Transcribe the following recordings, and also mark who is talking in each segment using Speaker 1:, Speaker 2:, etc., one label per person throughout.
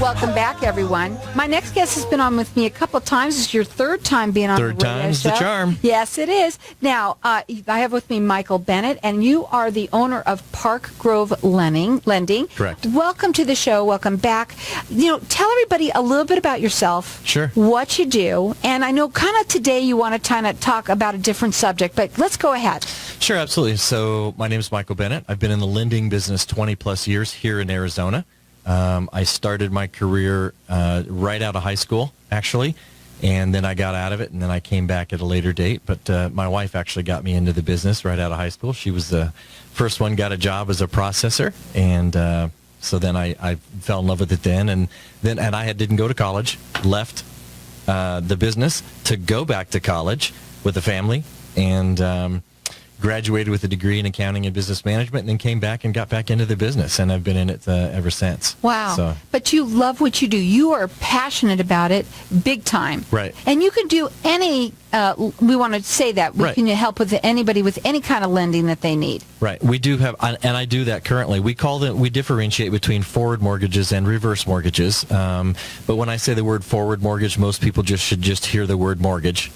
Speaker 1: Welcome back, everyone. My next guest has been on with me a couple of times. It's your third time being on the radio show.
Speaker 2: Third time's the charm.
Speaker 1: Yes, it is. Now, I have with me Michael Bennett, and you are the owner of Park Grove Lending.
Speaker 2: Correct.
Speaker 1: Welcome to the show. Welcome back. Tell everybody a little bit about yourself.
Speaker 2: Sure.
Speaker 1: What you do. And I know kind of today you want to kind of talk about a different subject, but let's go ahead.
Speaker 2: Sure, absolutely. So my name is Michael Bennett. I've been in the lending business 20 plus years here in Arizona. I started my career right out of high school, actually, and then I got out of it, and then I came back at a later date. But my wife actually got me into the business right out of high school. She was the first one, got a job as a processor, and so then I fell in love with it then. And I didn't go to college, left the business to go back to college with a family, and graduated with a degree in accounting and business management, and then came back and got back into the business, and I've been in it ever since.
Speaker 1: Wow.
Speaker 2: So.
Speaker 1: But you love what you do. You are passionate about it big time.
Speaker 2: Right.
Speaker 1: And you can do any, we want to say that, we can help with anybody with any kind of lending that they need.
Speaker 2: Right. We do have, and I do that currently. We differentiate between forward mortgages and reverse mortgages. But when I say the word forward mortgage, most people should just hear the word mortgage.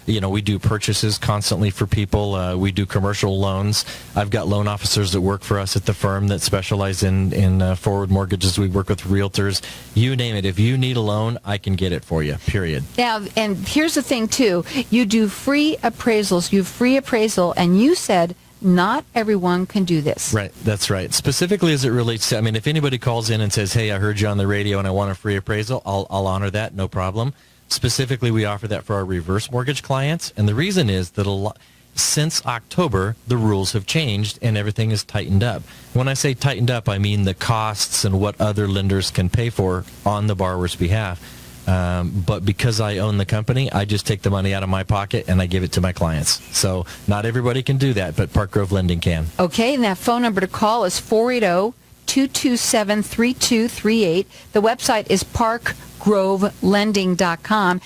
Speaker 2: We do purchases constantly for people. We do commercial loans. I've got loan officers that work for us at the firm that specialize in forward mortgages. We work with realtors. You name it. If you need a loan, I can get it for you, period.
Speaker 1: Now, and here's the thing, too. You do free appraisals. You have free appraisal, and you said not everyone can do this.
Speaker 2: Right, that's right. Specifically as it relates to, if anybody calls in and says, hey, I heard you on the radio and I want a free appraisal, I'll honor that, no problem. Specifically, we offer that for our reverse mortgage clients, and the reason is that since October, the rules have changed and everything is tightened up. When I say tightened up, I mean the costs and what other lenders can pay for on the borrower's behalf. But because I own the company, I just take the money out of my pocket and I give it to my clients. So not everybody can do that, but Park Grove Lending can. Okay,
Speaker 1: and that phone number to call is 480-227-3238. The website is parkgrovelending.com.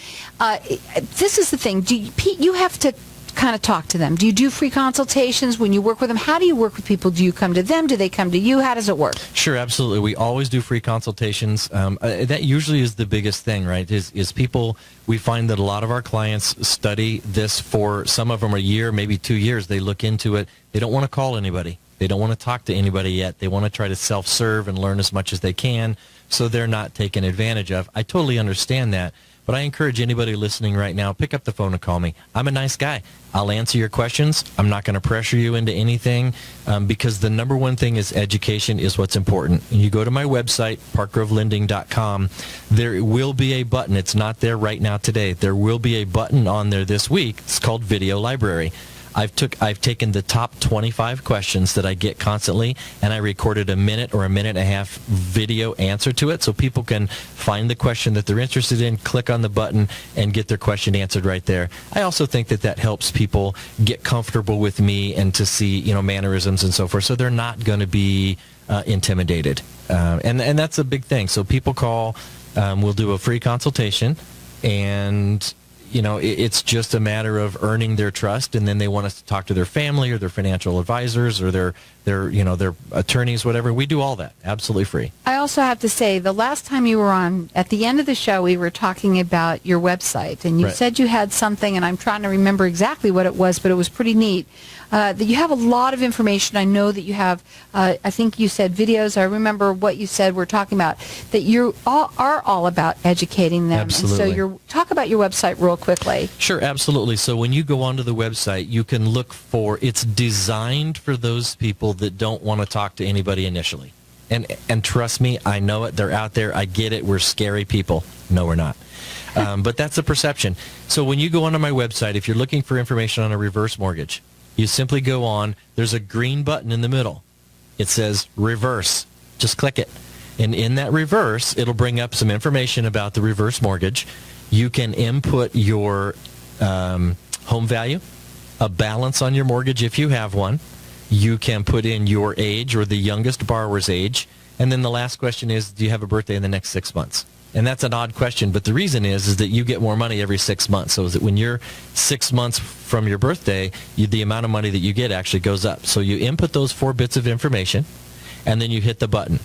Speaker 1: This is the thing. Pete, you have to kind of talk to them. Do you do free consultations when you work with them? How do you work with people? Do you come to them? Do they come to you? How does it work?
Speaker 2: Sure, absolutely. We always do free consultations. That usually is the biggest thing, right? Is people, we find that a lot of our clients study this for some of them a year, maybe 2 years. They look into it. They don't want to call anybody. They don't want to talk to anybody yet. They want to try to self-serve and learn as much as they can so they're not taken advantage of. I totally understand that. But I encourage anybody listening right now, pick up the phone and call me. I'm a nice guy. I'll answer your questions. I'm not going to pressure you into anything because the number one thing is education is what's important. And you go to my website, parkgrovelending.com. There will be a button. It's not there right now today. There will be a button on there this week. It's called Video Library. I've taken the top 25 questions that I get constantly, and I recorded a minute or a minute and a half video answer to it so people can find the question that they're interested in, click on the button, and get their question answered right there. I also think that helps people get comfortable with me and to see, mannerisms and so forth, so they're not going to be intimidated. And that's a big thing. So people call, we'll do a free consultation, and it's just a matter of earning their trust, and then they want us to talk to their family or their financial advisors or their attorneys, whatever. We do all that absolutely free.
Speaker 1: I also have to say, the last time you were on, at the end of the show, we were talking about your website, and you said you had something, and I'm trying to remember exactly what it was, but it was pretty neat. That you have a lot of information. I know that you have, I think you said videos. I remember what you said. We're talking about that you are all about educating them.
Speaker 2: Absolutely.
Speaker 1: And so talk about your website real quickly.
Speaker 2: Sure, absolutely. So when you go onto the website, you can look for, it's designed for those people that don't want to talk to anybody initially. And trust me, I know it. They're out there. I get it. We're scary people. No, we're not. But that's the perception. So when you go onto my website, if you're looking for information on a reverse mortgage, you simply go on. There's a green button in the middle. It says reverse. Just click it. And in that reverse, it'll bring up some information about the reverse mortgage. You can input your home value, a balance on your mortgage if you have one. You can put in your age or the youngest borrower's age. And then the last question is, do you have a birthday in the next 6 months? And that's an odd question, but the reason is that you get more money every 6 months. So is that when you're 6 months from your birthday, the amount of money that you get actually goes up. So you input those 4 bits of information, and then you hit the button.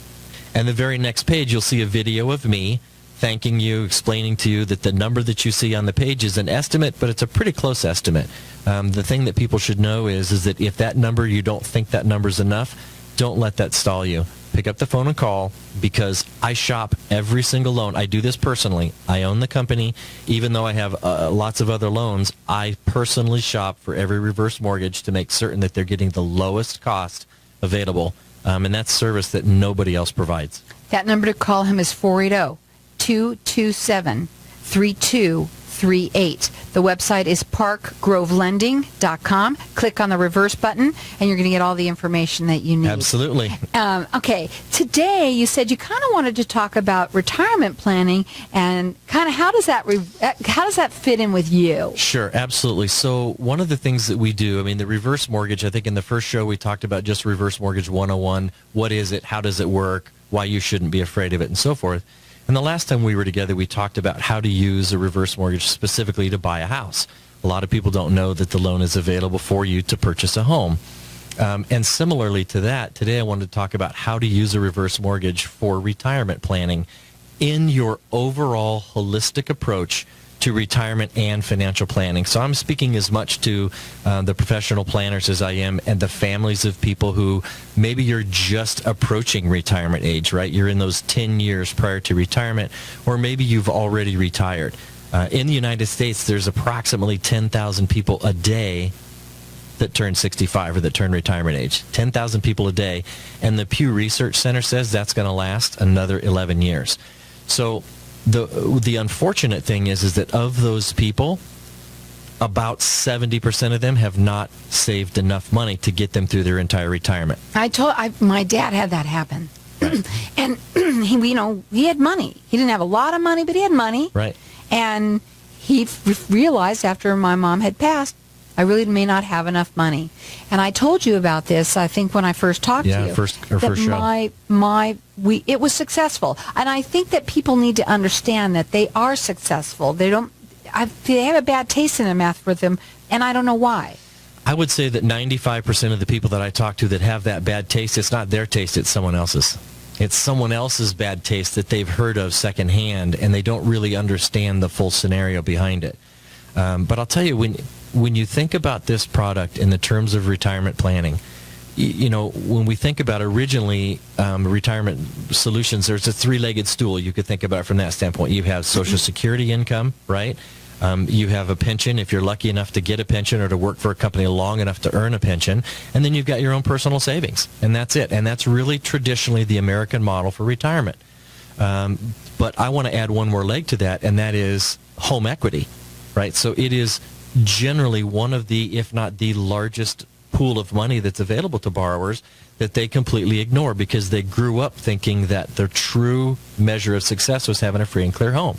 Speaker 2: And the very next page, you'll see a video of me thanking you, explaining to you that the number that you see on the page is an estimate, but it's a pretty close estimate. The thing that people should know is that if that number, you don't think that number's enough, don't let that stall you. Pick up the phone and call, because I shop every single loan. I do this personally. I own the company. Even though I have lots of other loans, I personally shop for every reverse mortgage to make certain that they're getting the lowest cost available. And that's service that nobody else provides.
Speaker 1: That number to call him is 480-227-3238. The website is parkgrovelending.com. Click on the reverse button, and you're going to get all the information that you need.
Speaker 2: Absolutely.
Speaker 1: Okay. Today, you said you kind of wanted to talk about retirement planning and kind of how does that fit in with you?
Speaker 2: Sure, absolutely. So one of the things that we do, the reverse mortgage, I think in the first show we talked about just reverse mortgage 101. What is it? How does it work? Why you shouldn't be afraid of it, and so forth. And the last time we were together, we talked about how to use a reverse mortgage specifically to buy a house. A lot of people don't know that the loan is available for you to purchase a home. And similarly to that, today I wanted to talk about how to use a reverse mortgage for retirement planning in your overall holistic approach to retirement and financial planning. So I'm speaking as much to the professional planners as I am, and the families of people who maybe you're just approaching retirement age, right? You're in those 10 years prior to retirement, or maybe you've already retired. In the United States, there's approximately 10,000 people a day that turn 65 or that turn retirement age. 10,000 people a day. And the Pew Research Center says that's going to last another 11 years. So the unfortunate thing is that of those people, about 70% of them have not saved enough money to get them through their entire retirement.
Speaker 1: My dad had that happen.
Speaker 2: Right.
Speaker 1: And he had money. He didn't have a lot of money, but he had money.
Speaker 2: Right.
Speaker 1: And he realized after my mom had passed, I really may not have enough money. And I told you about this, I think, when I first talked to you.
Speaker 2: First show.
Speaker 1: It was successful. And I think that people need to understand that they are successful. They have a bad taste in their mouth with them, and I don't know why.
Speaker 2: I would say that 95% of the people that I talk to that have that bad taste, it's not their taste, it's someone else's. It's someone else's bad taste that they've heard of secondhand, and they don't really understand the full scenario behind it. But I'll tell you, when you think about this product in the terms of retirement planning, when we think about originally retirement solutions, there's a three-legged stool. You could think about it from that standpoint. You have Social Security income, right? You have a pension if you're lucky enough to get a pension or to work for a company long enough to earn a pension. And then you've got your own personal savings. And that's it. And that's really traditionally the American model for retirement. But I want to add one more leg to that, and that is home equity, right? So it is generally one of the, if not the largest pool of money that's available to borrowers that they completely ignore because they grew up thinking that their true measure of success was having a free and clear home.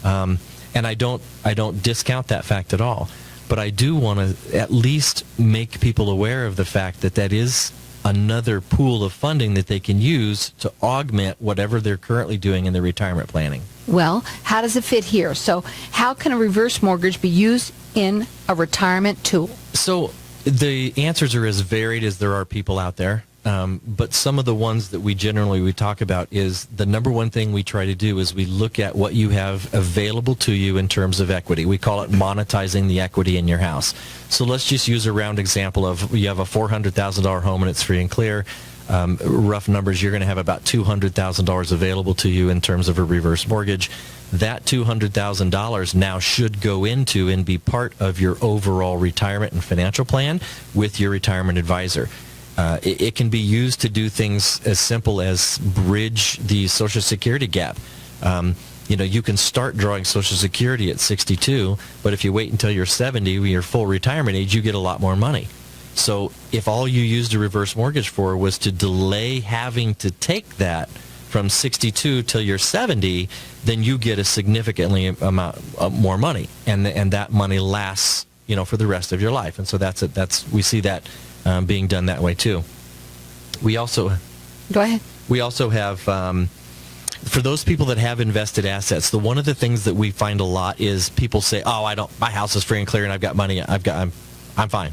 Speaker 2: And I don't discount that fact at all. But I do want to at least make people aware of the fact that that is another pool of funding that they can use to augment whatever they're currently doing in their retirement planning.
Speaker 1: Well, how does it fit here? So how can a reverse mortgage be used in a retirement tool?
Speaker 2: So the answers are as varied as there are people out there. But some of the ones that we talk about is the number one thing we try to do is we look at what you have available to you in terms of equity. We call it monetizing the equity in your house. So let's just use a round example of you have a $400,000 home and it's free and clear. Rough numbers, you're going to have about $200,000 available to you in terms of a reverse mortgage. That $200,000 now should go into and be part of your overall retirement and financial plan with your retirement advisor. It can be used to do things as simple as bridge the Social Security gap. You can start drawing Social Security at 62, but if you wait until you're 70, your full retirement age, you get a lot more money. So if all you used a reverse mortgage for was to delay having to take that from 62 till you're 70, then you get a significantly amount more money, and that money lasts, for the rest of your life. And so we see that being done that way too. We also
Speaker 1: go ahead. We
Speaker 2: also have for those people that have invested assets. One of the things that we find a lot is people say, "Oh, my house is free and clear, and I've got money. I'm fine."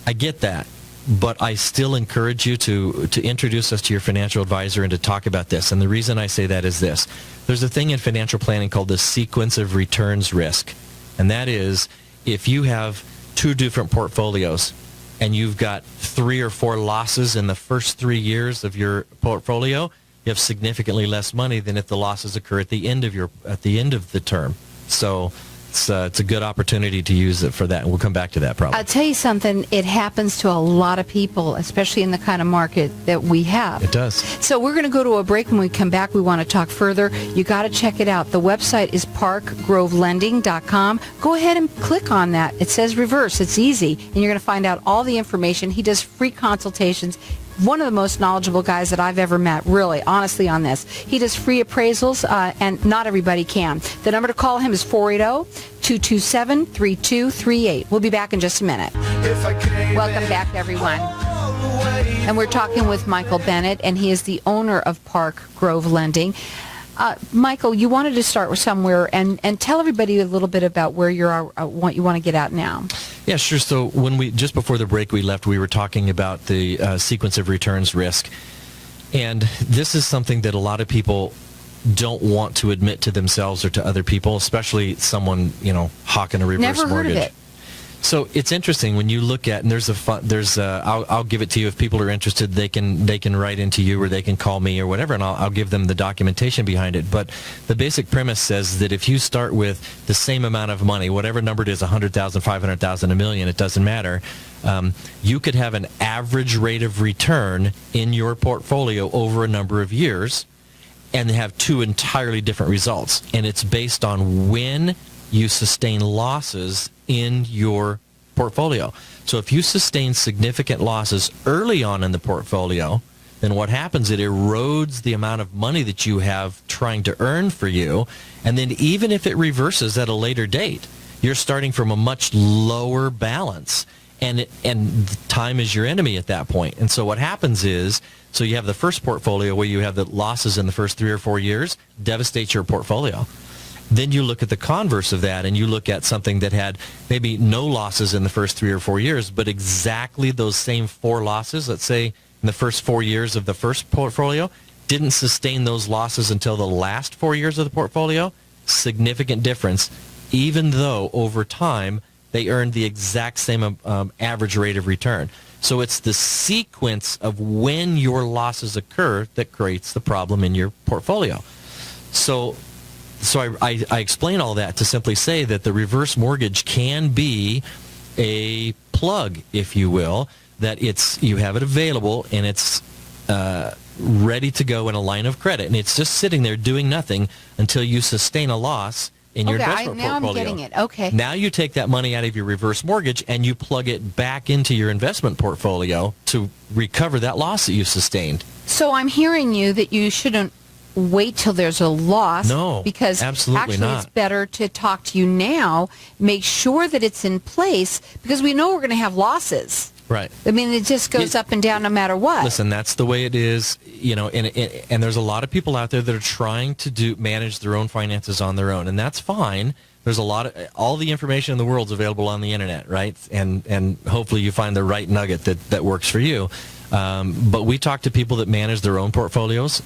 Speaker 2: I get that, but I still encourage you to introduce us to your financial advisor and to talk about this. And the reason I say that is this. There's a thing in financial planning called the sequence of returns risk. And that is, if you have 2 different portfolios and you've got 3 or 4 losses in the first 3 years of your portfolio, you have significantly less money than if the losses occur at the end of the term. So it's a good opportunity to use it for that, and we'll come back to that probably.
Speaker 1: I'll tell you something, it happens to a lot of people, especially in the kind of market that we have.
Speaker 2: It does.
Speaker 1: So we're going to go to a break. When we come back, we want to talk further. You got to check it out. The website is parkgrovelending.com. Go ahead and click on that. It says reverse. It's easy, and you're going to find out all the information. He does free consultations. One of the most knowledgeable guys that I've ever met, really, honestly, on this. He does free appraisals, and not everybody can. The number to call him is 480-227-3238. We'll be back in just a minute. Welcome back, everyone. And we're talking with Michael Bennett, and he is the owner of Park Grove Lending. Michael, you wanted to start with somewhere and tell everybody a little bit about where you are, what you want to get at now.
Speaker 2: Yeah, sure. So just before the break we left, we were talking about the sequence of returns risk. And this is something that a lot of people don't want to admit to themselves or to other people, especially someone, hawking a reverse
Speaker 1: mortgage. Never heard of it.
Speaker 2: So it's interesting when you look at, and I'll give it to you if people are interested. They can write into you, or they can call me or whatever, and I'll give them the documentation behind it. But the basic premise says that if you start with the same amount of money, whatever number it is, 100,000, 500,000, a million, it doesn't matter. You could have an average rate of return in your portfolio over a number of years, and have 2 entirely different results. And it's based on when you sustain losses in your portfolio. So if you sustain significant losses early on in the portfolio, then what happens, it erodes the amount of money that you have trying to earn for you. And then even if it reverses at a later date, you're starting from a much lower balance. And time is your enemy at that point. And so what happens is, so you have the first portfolio where you have the losses in the first 3 or 4 years, devastates your portfolio. Then you look at the converse of that, and you look at something that had maybe no losses in the first 3 or 4 years, but exactly those same 4 losses, let's say in the first 4 years of the first portfolio, didn't sustain those losses until the last 4 years of the portfolio. Significant difference, even though over time they earned the exact same average rate of return. So it's the sequence of when your losses occur that creates the problem in your portfolio. So I explain all that to simply say that the reverse mortgage can be a plug, if you will, that you have it available and it's ready to go in a line of credit, and it's just sitting there doing nothing until you sustain a loss in your investment
Speaker 1: now
Speaker 2: portfolio.
Speaker 1: I'm getting it. Okay.
Speaker 2: Now you take that money out of your reverse mortgage and you plug it back into your investment portfolio to recover that loss that you sustained.
Speaker 1: So I'm hearing you that you shouldn't wait till there's a loss.
Speaker 2: No,
Speaker 1: because
Speaker 2: absolutely
Speaker 1: actually
Speaker 2: not.
Speaker 1: It's better to talk to you now, make sure that it's in place, because we know we're going to have losses.
Speaker 2: Right.
Speaker 1: I mean, it just goes up and down no matter what.
Speaker 2: Listen, that's the way it is, and there's a lot of people out there that are trying to manage their own finances on their own, and that's fine. There's all the information in the world is available on the internet, right? And hopefully you find the right nugget that works for you. But we talk to people that manage their own portfolios,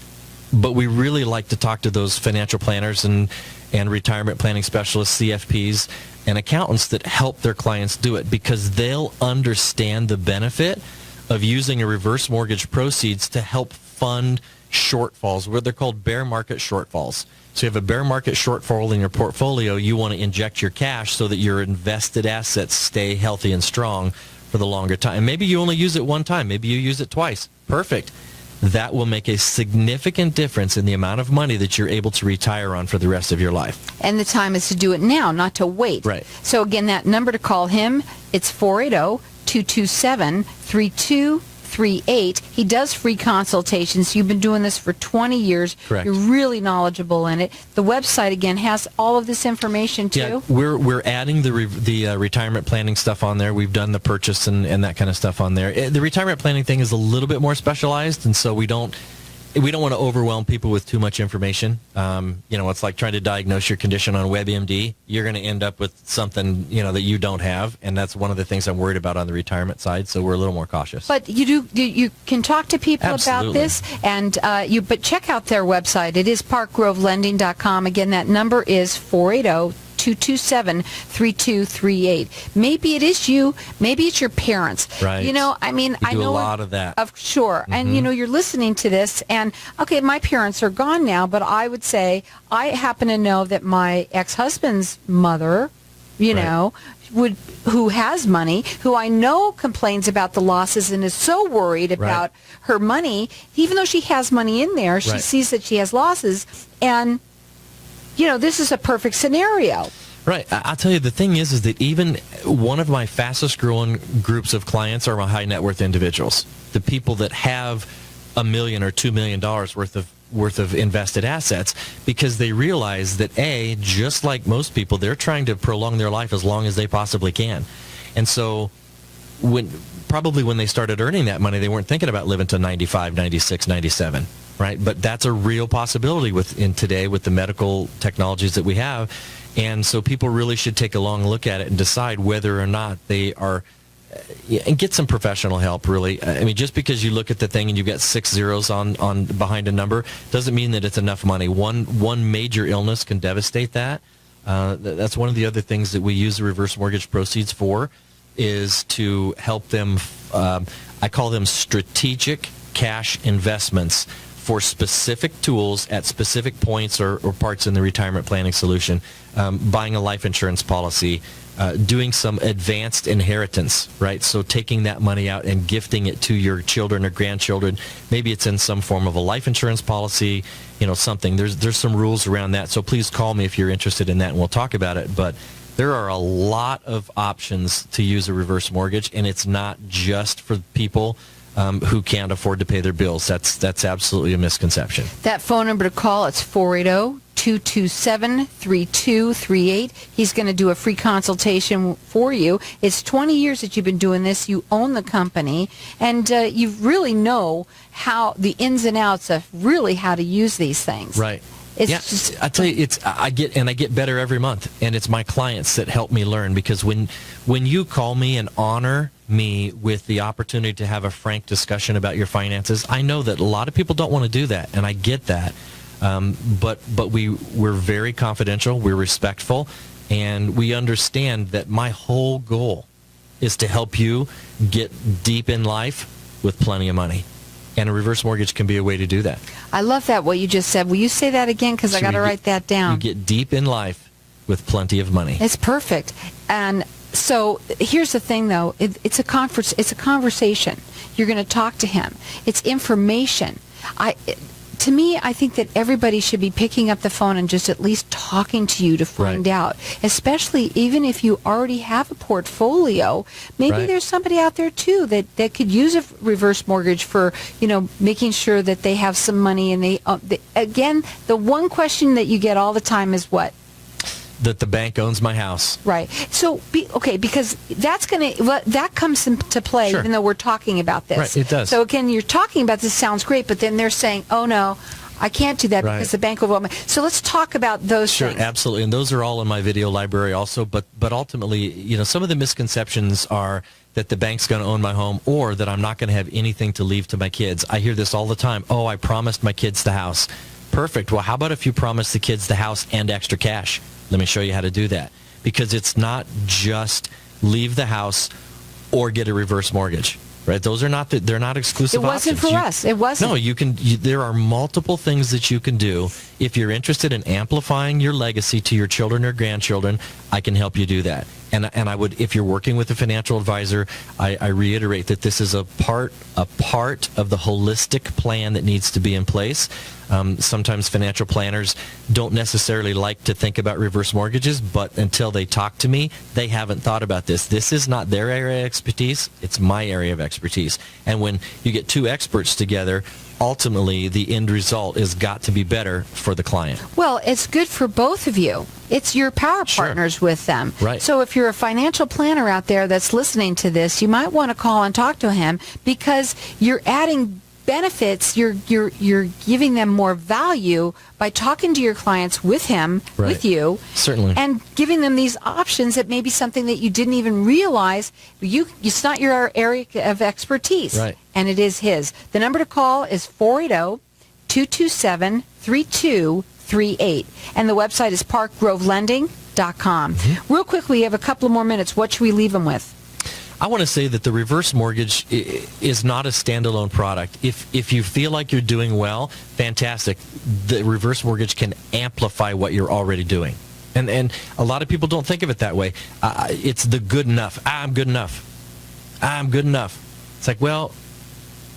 Speaker 2: but we really like to talk to those financial planners and retirement planning specialists, CFPs, and accountants that help their clients do it, because they'll understand the benefit of using a reverse mortgage proceeds to help fund shortfalls, where they're called bear market shortfalls. So you have a bear market shortfall in your portfolio, you want to inject your cash so that your invested assets stay healthy and strong for the longer time. Maybe you only use it one time, maybe you use it twice. Perfect. That will make a significant difference in the amount of money that you're able to retire on for the rest of your life.
Speaker 1: And the time is to do it now, not to wait.
Speaker 2: Right.
Speaker 1: So again, that number to call him, it's 480-227-3238. He does free consultations. You've been doing this for 20 years.
Speaker 2: Correct.
Speaker 1: You're really knowledgeable in it. The website, again, has all of this information, too.
Speaker 2: Yeah, we're adding the retirement planning stuff on there. We've done the purchase and that kind of stuff on there. The retirement planning thing is a little bit more specialized, and so we don't... we don't want to overwhelm people with too much information. It's like trying to diagnose your condition on WebMD. You're going to end up with something, that you don't have, and that's one of the things I'm worried about on the retirement side, so we're a little more cautious.
Speaker 1: But you can talk to people
Speaker 2: Absolutely.
Speaker 1: about this, and but check out their website. It is parkgrovelending.com. Again, that number is 480-227-3238. Maybe it is you. Maybe it's your parents.
Speaker 2: Right.
Speaker 1: I
Speaker 2: We do
Speaker 1: know
Speaker 2: a lot of that.
Speaker 1: Sure. And, you're listening to this, and, okay, my parents are gone now, but I would say I happen to know that my ex-husband's mother, who has money, who I know complains about the losses and is so worried about her money, even though she has money in there, she sees that she has losses, and this is a perfect scenario.
Speaker 2: Right. I'll tell you, the thing is that even one of my fastest growing groups of clients are my high net worth individuals, the people that have $1 million or $2 million worth of invested assets, because they realize that, just like most people, they're trying to prolong their life as long as they possibly can. And so when they started earning that money, they weren't thinking about living to 95, 96, 97. Right, but that's a real possibility today with the medical technologies that we have, and so people really should take a long look at it and decide whether or not they are, and get some professional help. Really, I mean, just because you look at the thing and you've got 6 zeros on behind a number doesn't mean that it's enough money. One major illness can devastate that. That's one of the other things that we use the reverse mortgage proceeds for, is to help them. I call them strategic cash investments for specific tools at specific points or parts in the retirement planning solution, buying a life insurance policy, doing some advanced inheritance, right? So taking that money out and gifting it to your children or grandchildren. Maybe it's in some form of a life insurance policy, something. There's some rules around that. So please call me if you're interested in that, and we'll talk about it. But there are a lot of options to use a reverse mortgage, and it's not just for people who can't afford to pay their bills. That's absolutely a misconception.
Speaker 1: That phone number to call, it's 480-227-3238. He's going to do a free consultation for you. It's 20 years that you've been doing this. You own the company, and you really know how the ins and outs of really how to use these things.
Speaker 2: Right. I tell you, I get better every month, and it's my clients that help me learn, because when you call me and honor me with the opportunity to have a frank discussion about your finances, I know that a lot of people don't want to do that, and I get that. But we're very confidential, we're respectful, and we understand that my whole goal is to help you get deep in life with plenty of money. And a reverse mortgage can be a way to do that.
Speaker 1: I love that, what you just said. Will you say that again? Because I got to write that down.
Speaker 2: You get deep in life with plenty of money.
Speaker 1: It's perfect. And so here's the thing, though. It's a conference. It's a conversation. You're going to talk to him. It's information. To me, I think that everybody should be picking up the phone and just at least talking to you to find out, especially even if you already have a portfolio. Maybe there's somebody out there, too, that could use a reverse mortgage for, making sure that they have some money. And again, the one question that you get all the time is what?
Speaker 2: That the bank owns my house.
Speaker 1: Right. So, because that comes into play,
Speaker 2: Sure.
Speaker 1: even though we're talking about this.
Speaker 2: Right, it does.
Speaker 1: So again, you're talking about this, sounds great, but then they're saying, oh no, I can't do that because the bank will vote me. So let's talk about those things.
Speaker 2: Sure, absolutely. And those are all in my video library also. But ultimately, some of the misconceptions are that the bank's going to own my home, or that I'm not going to have anything to leave to my kids. I hear this all the time. Oh, I promised my kids the house. Perfect. Well, how about if you promise the kids the house and extra cash? Let me show you how to do that. Because it's not just leave the house or get a reverse mortgage, right? Those are not they're not exclusive options.
Speaker 1: It wasn't for us. It wasn't.
Speaker 2: No, there are multiple things that you can do. If you're interested in amplifying your legacy to your children or grandchildren, I can help you do that. And I would, if you're working with a financial advisor, I reiterate that this is a part of the holistic plan that needs to be in place. Sometimes financial planners don't necessarily like to think about reverse mortgages, but until they talk to me, they haven't thought about this. This is not their area of expertise. It's my area of expertise. And when you get two experts together, ultimately the end result has got to be better for the client.
Speaker 1: Well, it's good for both of you. It's your power partners with them.
Speaker 2: Right.
Speaker 1: So if you're a financial planner out there that's listening to this, you might want to call and talk to him, because you're adding benefits, you're giving them more value by talking to your clients with him,
Speaker 2: Right.
Speaker 1: with you,
Speaker 2: Certainly.
Speaker 1: and giving them these options that may be something that you didn't even realize. It's not your area of expertise,
Speaker 2: Right.
Speaker 1: and it is his. The number to call is 480-227-3238, and the website is parkgrovelending.com. Real quick, we have a couple of more minutes. What should we leave them with?
Speaker 2: I want to say that the reverse mortgage is not a standalone product. If you feel like you're doing well, fantastic. The reverse mortgage can amplify what you're already doing. And a lot of people don't think of it that way. It's the good enough. I'm good enough. I'm good enough. It's like, well,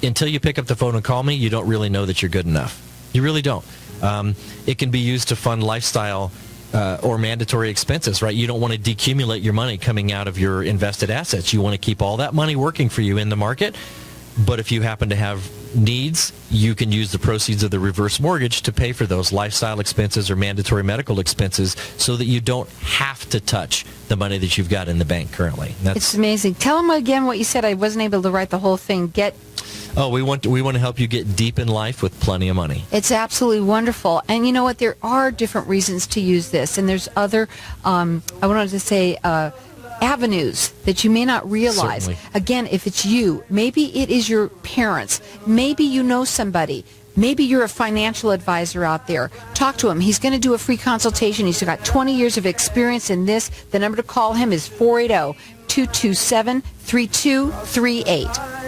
Speaker 2: until you pick up the phone and call me, you don't really know that you're good enough. You really don't. It can be used to fund lifestyle or mandatory expenses, right? You don't want to decumulate your money coming out of your invested assets. You want to keep all that money working for you in the market. But if you happen to have needs, you can use the proceeds of the reverse mortgage to pay for those lifestyle expenses or mandatory medical expenses so that you don't have to touch the money that you've got in the bank currently.
Speaker 1: It's amazing. Tell them again what you said. I wasn't able to write the whole thing.
Speaker 2: We want to help you get deep in life with plenty of money.
Speaker 1: It's absolutely wonderful. And you know what? There are different reasons to use this. And there's other, I wanted to say, avenues that you may not realize.
Speaker 2: Certainly.
Speaker 1: Again, if it's you, maybe it is your parents. Maybe you know somebody. Maybe you're a financial advisor out there. Talk to him. He's going to do a free consultation. He's got 20 years of experience in this. The number to call him is 480-227-3238.